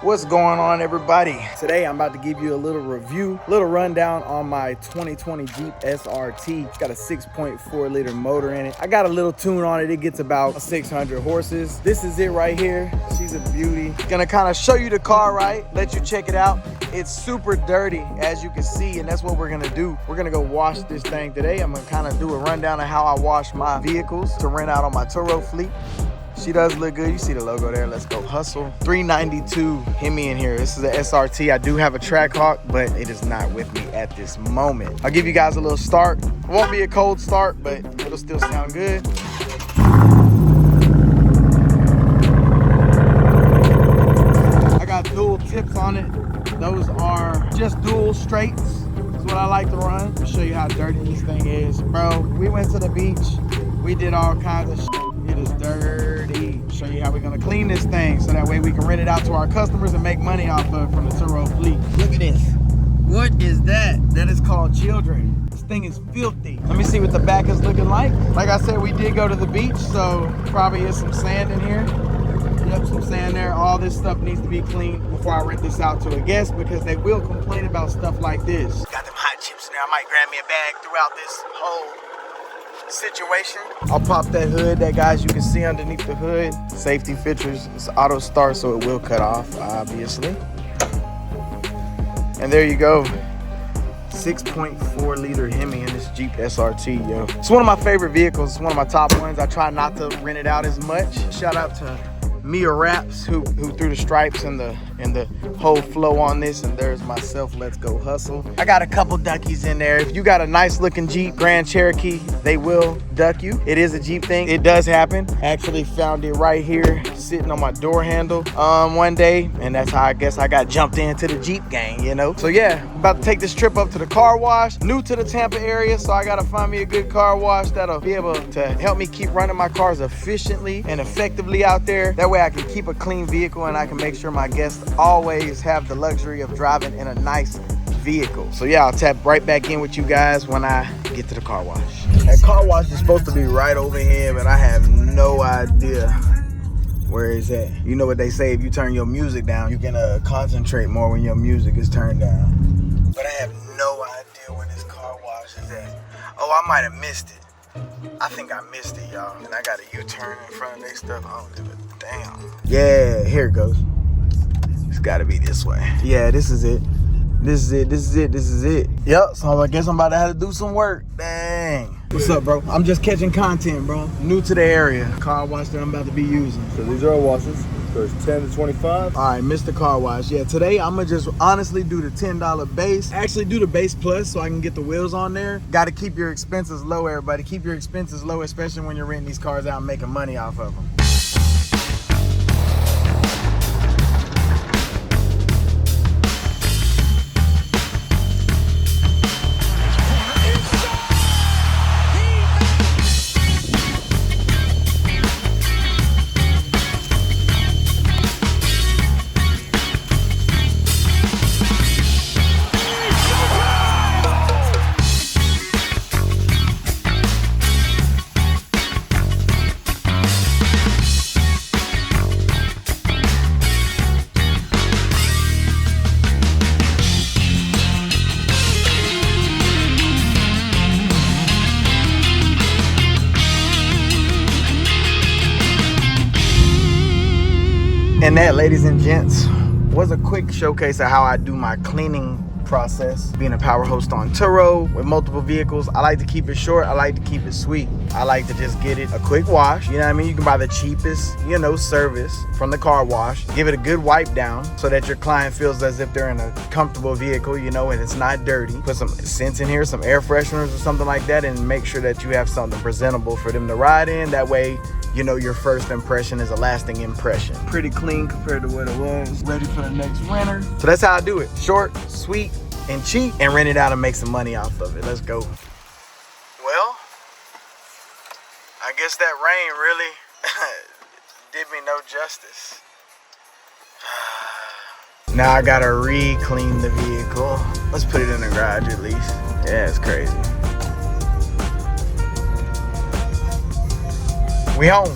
What's going on, everybody? Today I'm about to give you a little review, little rundown on my 2020 Jeep SRT. It's got a 6.4 liter motor in it. I got a little tune on it. It gets about 600 horses. This is it right here. She's a beauty. Gonna kind of show you the car, right? Let you check it out. It's super dirty, as you can see, and that's what we're gonna do. We're gonna go wash this thing today. I'm gonna kind of do a rundown of how I wash my vehicles to rent out on my Turo fleet. She does look good. You see the logo there. Let's go hustle. 392 Hemi in here. This is the SRT. I do have a Trackhawk, but it is not with me at this moment. I'll give you guys a little start. It won't be a cold start, but it'll still sound good. I got dual tips on it. Those are just dual straights. That's what I like to run. I'll show you how dirty this thing is. Bro, we went to the beach. We did all kinds of shit. It is dirty. Show you how we're gonna clean this thing so that way we can rent it out to our customers and make money off of it from the Turo fleet. Look at this. What is that? That is called children. This thing is filthy. Let me see what the back is looking like. Like I said, we did go to the beach, so probably is some sand in here. Yep, some sand there. All this stuff needs to be cleaned before I rent this out to a guest because they will complain about stuff like this. Got them hot chips in there. I might grab me a bag throughout this whole situation. I'll pop that hood. That, guys, you can see underneath the hood. Safety features. It's auto start, so it will cut off, obviously. And there you go. 6.4 liter Hemi in this Jeep SRT, yo. It's one of my favorite vehicles. It's one of my top ones. I try not to rent it out as much. Shout out to Mia Raps who threw the stripes and the whole flow on this, and there's myself. Let's go hustle. I got a couple duckies in there. If you got a nice looking Jeep Grand Cherokee, they will duck you. It is a Jeep thing. It does happen. Actually found it right here sitting on my door handle one day, and that's how I guess I got jumped into the Jeep gang, you know. So yeah, about to take this trip up to the car wash. New to the Tampa area, so I gotta find me a good car wash that'll be able to help me keep running my cars efficiently and effectively out there. That way I can keep a clean vehicle and I can make sure my guests always have the luxury of driving in a nice vehicle. So yeah, I'll tap right back in with you guys when I get to the car wash. That car wash is supposed to be right over here, but I have no idea where it's at. You know what they say, if you turn your music down, you can concentrate more when your music is turned down. But I have no idea where this car wash is at. Oh, I might have missed it. I think I missed it, y'all. And I got a U-turn in front of their stuff. I don't give a damn. Yeah, here it goes. It's gotta be this way. Yeah, this is it. This is it, this is it, this is it. Yep, so I guess I'm about to have to do some work. Dang. What's up, bro? I'm just catching content, bro. New to the area. Car wash that I'm about to be using. So these are our washes. There's 10 to 25. All right, Mr. Car Wash. Yeah, today I'm gonna just honestly do the $10 base. Actually do the base plus so I can get the wheels on there. Gotta keep your expenses low, everybody. Keep your expenses low, especially when you're renting these cars out and making money off of them. And that, ladies and gents, was a quick showcase of how I do my cleaning process. Being a power host on Turo with multiple vehicles, I like to keep it short. I like to keep it sweet. I like to just get it a quick wash. You know what I mean? You can buy the cheapest, you know, service from the car wash. Give it a good wipe down so that your client feels as if they're in a comfortable vehicle, you know, and it's not dirty. Put some scents in here, some air fresheners or something like that, and make sure that you have something presentable for them to ride in. That way, you know, your first impression is a lasting impression. Pretty clean compared to what it was. Ready for the next renter. So that's how I do it. Short, sweet, and cheap, and rent it out and make some money off of it. Let's go. Well, I guess that rain really did me no justice. Now I gotta re-clean the vehicle. Let's put it in the garage at least. Yeah, it's crazy. We home.